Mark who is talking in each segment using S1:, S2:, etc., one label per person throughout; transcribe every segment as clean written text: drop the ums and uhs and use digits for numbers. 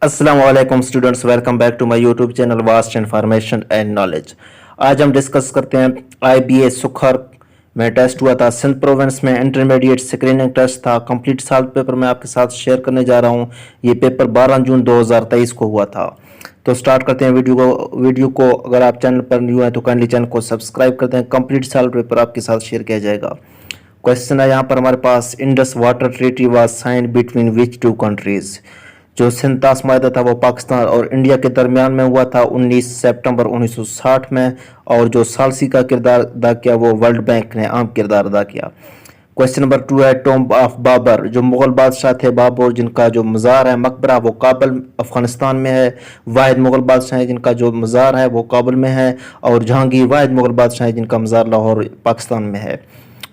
S1: अस्सलाम वालेकुम students, welcome back to my YouTube channel vast information and knowledge. आज हम डिस्कस करते हैं आईबीए सुखर में टेस्ट हुआ था सिंध प्रोविंस में। इंटरमीडिएट स्क्रीनिंग टेस्ट था। कंप्लीट सॉल्व पेपर मैं आपके साथ शेयर करने जा रहा हूं। ये पेपर 12 जून 2023 को हुआ था। तो स्टार्ट करते हैं वीडियो को अगर आप चैनल पर न्यू हैं तो काइंडली चैनल को सब्सक्राइब करते हैं। कंप्लीट सॉल्व पेपर आपके साथ शेयर किया जाएगा। क्वेश्चन है यहाँ पर हमारे पास, Indus water treaty was signed between which two countries. जो सिंतास माहिदा था वो पाकिस्तान और इंडिया के दरमियान में हुआ था 19 सितंबर 1960 में। और जो सालसी का किरदार अदा किया वो वर्ल्ड बैंक ने अहम किरदार अदा किया। क्वेश्चन नंबर 2 है, टॉम्ब ऑफ बाबर। जो मुगल बादशाह थे बाबर, जिनका जो मज़ार है मकबरा वो काबुल अफगानिस्तान में है। वाहिद मुगल बादशाह है जिनका जो मज़ार है वो काबुल में है। और जहांगीर वाहिद मुगल बादशाह है जिनका मज़ार लाहौर पाकिस्तान में है।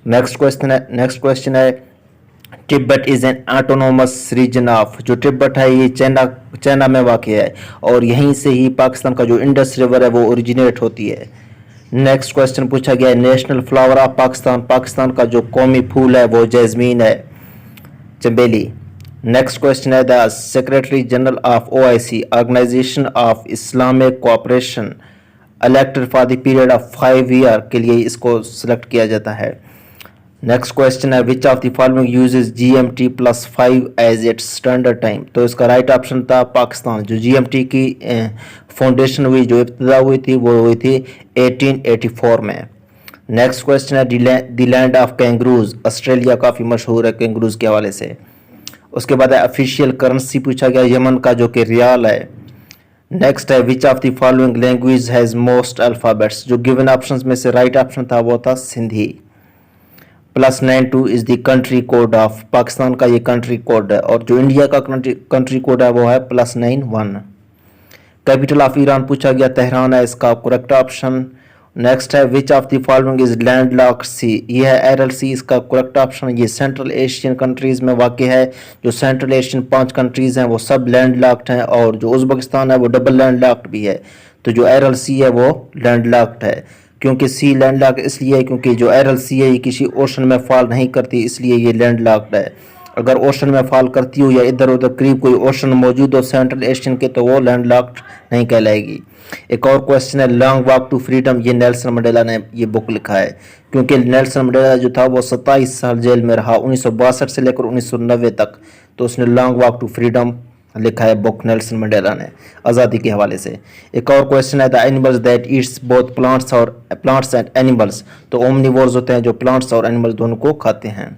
S1: नेक्स्ट क्वेश्चन है, Tibet is an autonomous region of. जो तिब्बत है ये चाइना में वाक़ है और यहीं से ही पाकिस्तान का जो इंडस रिवर है वो ओरिजिनेट होती है। नेक्स्ट क्वेश्चन पूछा गया है, national flower of Pakistan. Pakistan का जो कौमी फूल है वो जैस्मीन है, चमेली। नेक्स्ट क्वेश्चन है, the secretary general of OIC organisation of Islamic cooperation elected for the period of 5 year के लिए इसको सिलेक्ट किया जाता है। नेक्स्ट क्वेश्चन है, which of the following uses GMT +5 as its standard time. तो इसका राइट ऑप्शन था पाकिस्तान। जो GMT की फाउंडेशन हुई, जो इब्तिदा हुई थी वो हुई थी 1884 में। नेक्स्ट क्वेश्चन है, the land of kangaroos. Australia काफ़ी मशहूर है कैंगरूज के हवाले से। उसके बाद है ऑफिशियल करेंसी पूछा गया यमन का जो कि रियाल है। नेक्स्ट है, which of the following language has most alphabets. जो गिवन ऑप्शंस में से राइट ऑप्शन था वो था Sindhi. +92 is the country code of. Pakistan का ये कंट्री कोड है और जो इंडिया का कंट्री कोड है वो है +91। कैपिटल ऑफ ईरान पूछा गया तेहरान है इसका करेक्ट ऑप्शन। नेक्स्ट है, which of the following is landlocked sea. ये है एरल सी इसका करेक्ट ऑप्शन। ये सेंट्रल एशियन कंट्रीज में वाक़ है। जो सेंट्रल एशियन 5 कंट्रीज हैं वो सब लैंडलॉक्ड हैं और जो उज़्बेकिस्तान है वो डबल लैंडलॉक्ड भी है। तो जो एरल सी है वो लैंडलॉक्ड है। क्योंकि सी लैंडलॉक इसलिए है क्योंकि जो एरल सी है ये किसी ओशन में फॉल नहीं करती, इसलिए ये लैंडलॉक्ड है। अगर ओशन में फॉल करती हो या इधर उधर करीब कोई ओशन मौजूद हो सेंट्रल एशियन के तो वो लैंडलॉक्ड नहीं कहलाएगी। एक और क्वेश्चन है, लॉन्ग वॉक टू फ्रीडम। ये नेल्सन मंडेला ने ये बुक लिखा है क्योंकि नेल्सन मंडेला जो था वो 27 साल जेल में रहा 1962 से लेकर 1990 तक। तो उसने लॉन्ग वॉक टू फ्रीडम लिखा है बुक नेल्सन मंडेला ने आज़ादी के हवाले से। एक और क्वेश्चन है, the animals that eats both plants and animals. तो ओमनिवोर्स होते हैं जो प्लांट्स और एनिमल्स दोनों को खाते हैं।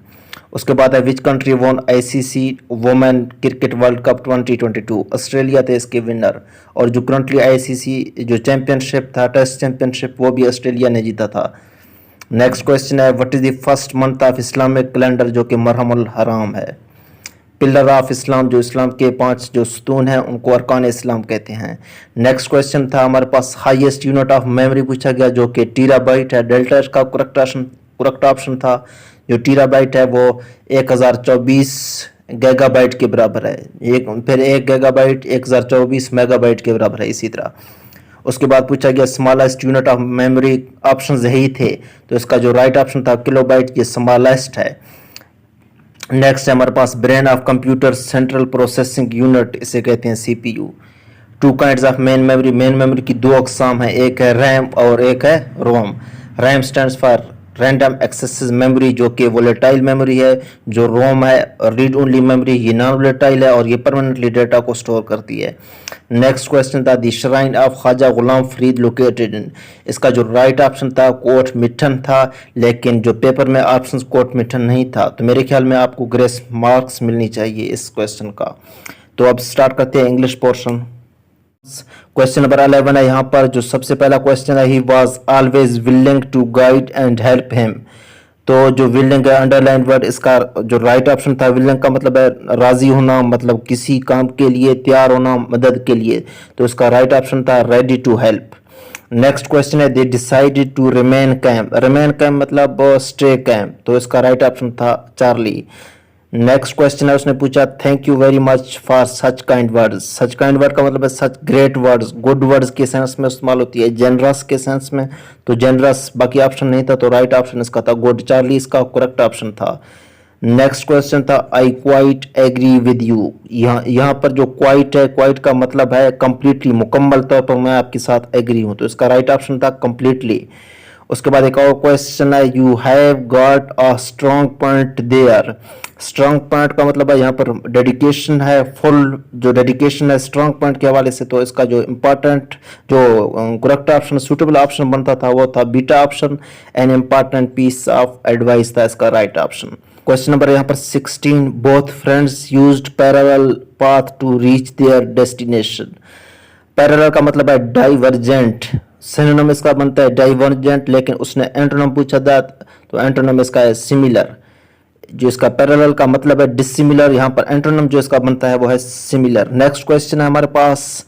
S1: उसके बाद है, which country won ICC women cricket world cup 2022। Australia थे इसके विनर। और जो करंटली ICC जो चैंपियनशिप था टेस्ट चैंपियनशिप वो भी ऑस्ट्रेलिया ने जीता था। नेक्स्ट क्वेश्चन है, what is the first month of Islamic calendar जो कि मुहर्रम हराम है। पिलर ऑफ इस्लाम, जो इस्लाम के 5 जो सतून हैं उनको अरकान इस्लाम कहते हैं। नेक्स्ट क्वेश्चन था हमारे पास, हाईएस्ट यूनिट ऑफ मेमोरी पूछा गया जो कि टीराबाइट है। डेल्टा का करेक्ट ऑप्शन था। जो टीराबाइट है वो 1024 गीगाबाइट के बराबर है। फिर 1 गीगाबाइट 1024 मेगाबाइट के बराबर है इसी तरह। उसके बाद पूछा गया smallest unit of memory, option यही थे तो इसका जो राइट ऑप्शन था किलोबाइट, ये स्मॉलेस्ट है। नेक्स्ट है हमारे पास, brain of computer central processing unit, इसे कहते हैं CPU। 2 kinds of main memory की 2 अकसाम है, एक है रैम और एक है ROM. RAM stands for random access memory जो कि वोलेटाइल मेमोरी है। जो रोम है रीड ओनली मेमोरी, ये नॉन वोलेटाइल है और ये परमानेंटली डेटा को स्टोर करती है। नेक्स्ट क्वेश्चन था, the shrine of Khwaja Ghulam Farid located in. इसका जो राइट ऑप्शन था कोट मिठन था, लेकिन जो पेपर में ऑप्शन कोट मिठन नहीं था तो मेरे ख्याल में आपको ग्रेस मार्क्स मिलनी चाहिए इस क्वेश्चन का। तो अब स्टार्ट करते हैं इंग्लिश पोर्शन। क्वेश्चन नंबर 11 है यहाँ पर। जो सबसे पहला क्वेश्चन है, he was always willing to guide and help him. तो जो विलिंग है अंडरलाइन वर्ड, इसका जो राइट ऑप्शन था विलिंग का मतलब है राजी होना, मतलब किसी काम के लिए तैयार होना, मदद के लिए। तो इसका राइट ऑप्शन था ready to help. Next question है, they decided to remain camp. Remain camp मतलब स्टे कैंप, तो इसका राइट ऑप्शन था चार्ली। नेक्स्ट क्वेश्चन है, उसने पूछा thank you very much for such kind words. Such kind word का मतलब है such great words, good words के सेंस में इस्तेमाल होती है, जेनरस के सेंस में। तो जेनरस बाकी ऑप्शन नहीं था तो राइट ऑप्शन इसका था गुड। चार्ली इसका करेक्ट ऑप्शन था। नेक्स्ट क्वेश्चन था I quite agree with you. यहाँ पर जो क्वाइट है, क्वाइट का मतलब है कंप्लीटली, मुकम्मल तौर पर मैं आपके साथ एग्री हूँ, तो इसका राइट ऑप्शन था कंप्लीटली। उसके बाद एक और क्वेश्चन है you have got a strong point there. Strong point का मतलब है यहाँ पर डेडिकेशन है, फुल जो डेडिकेशन है स्ट्रॉन्ग पॉइंट के हवाले से, तो इसका जो इम्पोर्टेंट जो करेक्ट ऑप्शन सूटेबल ऑप्शन बनता था वो था beta option, an important piece of advice था इसका राइट ऑप्शन। क्वेश्चन नंबर यहाँ पर 16 both friends used parallel path to reach their destination. Parallel का मतलब है डाइवर्जेंट, सिनोनिम इसका बनता है डाइवर्जेंट, लेकिन उसने एंटोनिम पूछा था तो एंटोनिम इसका है सिमिलर। जो इसका पैरेलल का मतलब है डिसिमिलर, यहाँ पर एंटोनिम जो इसका बनता है वो है सिमिलर। नेक्स्ट क्वेश्चन है हमारे पास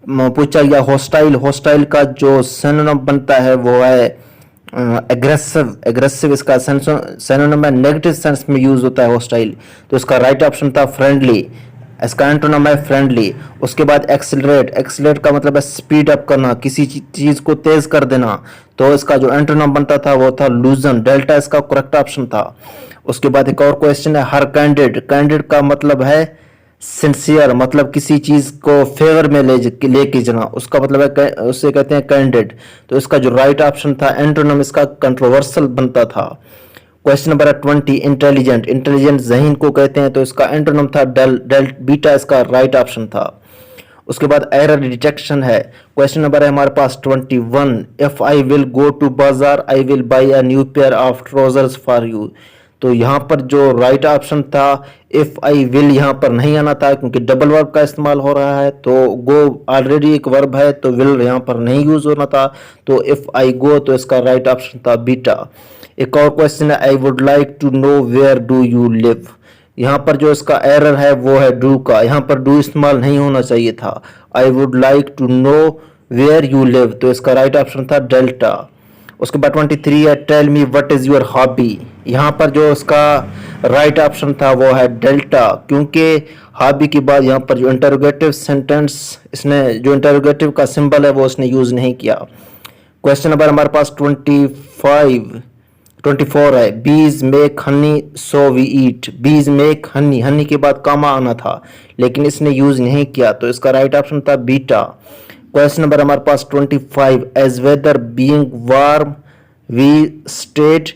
S1: पूछा गया हॉस्टाइल। हॉस्टाइल का जो सिनोनिम बनता है वो है एग्रेसिव। एग्रेसिव इसका सिनोनिम है, नेगेटिव सेंस में यूज होता है हॉस्टाइल, तो इसका राइट ऑप्शन था फ्रेंडली, इसका एंटोनिम है फ्रेंडली। उसके बाद एक्सेलरेट। एक्सेलरेट का मतलब है स्पीड अप करना, किसी चीज को तेज कर देना, तो इसका जो एंटोनिम बनता था वो था लूजन। डेल्टा इसका करेक्ट ऑप्शन था। उसके बाद एक और क्वेश्चन है हर कैंडिड। कैंडिड का मतलब है सिंसियर, मतलब किसी चीज को फेवर में लेके जाना, उसका मतलब है उससे कहते हैं कैंडिड, तो इसका जो राइट ऑप्शन था एंटोनिम इसका कंट्रोवर्सल बनता था। Question number 20 intelligent. इंटेलिजेंट ज़हीन को कहते हैं, तो इसका एंटोनिम था बीटा इसका राइट ऑप्शन था। उसके बाद एरर डिटेक्शन है। क्वेश्चन नंबर है हमारे पास 21 if I will go to bazaar I will buy a new pair of trousers for you. तो यहाँ पर जो राइट ऑप्शन था इफ आई विल यहाँ पर नहीं आना था, क्योंकि डबल वर्ब का इस्तेमाल हो रहा है, तो गो ऑलरेडी एक वर्ब है तो विल यहाँ पर नहीं यूज होना था, तो इफ आई गो तो इसका राइट ऑप्शन था बीटा। एक और क्वेश्चन है I would like to know where do you live. यहाँ पर जो इसका एरर है वो है डू का, यहाँ पर डू इस्तेमाल नहीं होना चाहिए था। I would like to know where you live, तो इसका राइट ऑप्शन था डेल्टा। उसके बाद 23 है tell me what is your hobby. यहाँ पर जो इसका राइट ऑप्शन था वो है डेल्टा, क्योंकि हॉबी के बाद यहाँ पर जो इंटरोगेटिव सेंटेंस, इसने जो इंटरोगेटिव का सिंबल है वो उसने यूज नहीं किया। क्वेश्चन नंबर हमारे पास 24 है bees make honey so we eat. Bees make Honey, Honey के बाद कामा आना था लेकिन इसने यूज नहीं किया, तो इसका राइट ऑप्शन था बीटा। क्वेश्चन नंबर हमारे पास 25 as weather being warm we stayed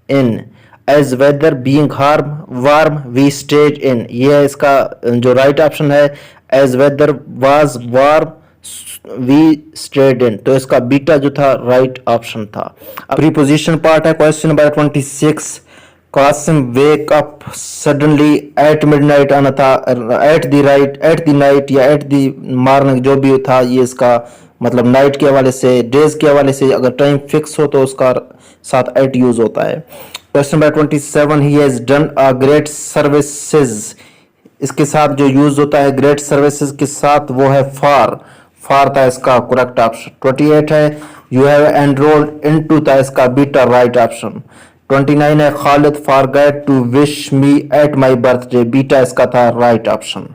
S1: in. As weather being warm we stayed in, ये है इसका जो राइट ऑप्शन है। As weather was warm we stayed in, तो इसका बीटा जो था राइट ऑप्शन था। प्रीपोजिशन पार्ट है। Question number 26 Qasim wake up suddenly at midnight आना था, एट द नाइट या एट द मॉर्निंग जो भी था, ये इसका मतलब नाइट के हवाले से, डेज के हवाले से अगर टाइम फिक्स हो तो उसका साथ एट यूज होता है। Question number 27 he has done a great services. इसके साथ जो यूज होता है ग्रेट सर्विसेज के साथ वो है फॉर था इसका करेक्ट ऑप्शन। 28 है यू हैव एनरोल्ड इनटू था इसका बीटा राइट ऑप्शन। 29 है Khalid forget to wish me at my birthday, beta इसका था राइट ऑप्शन।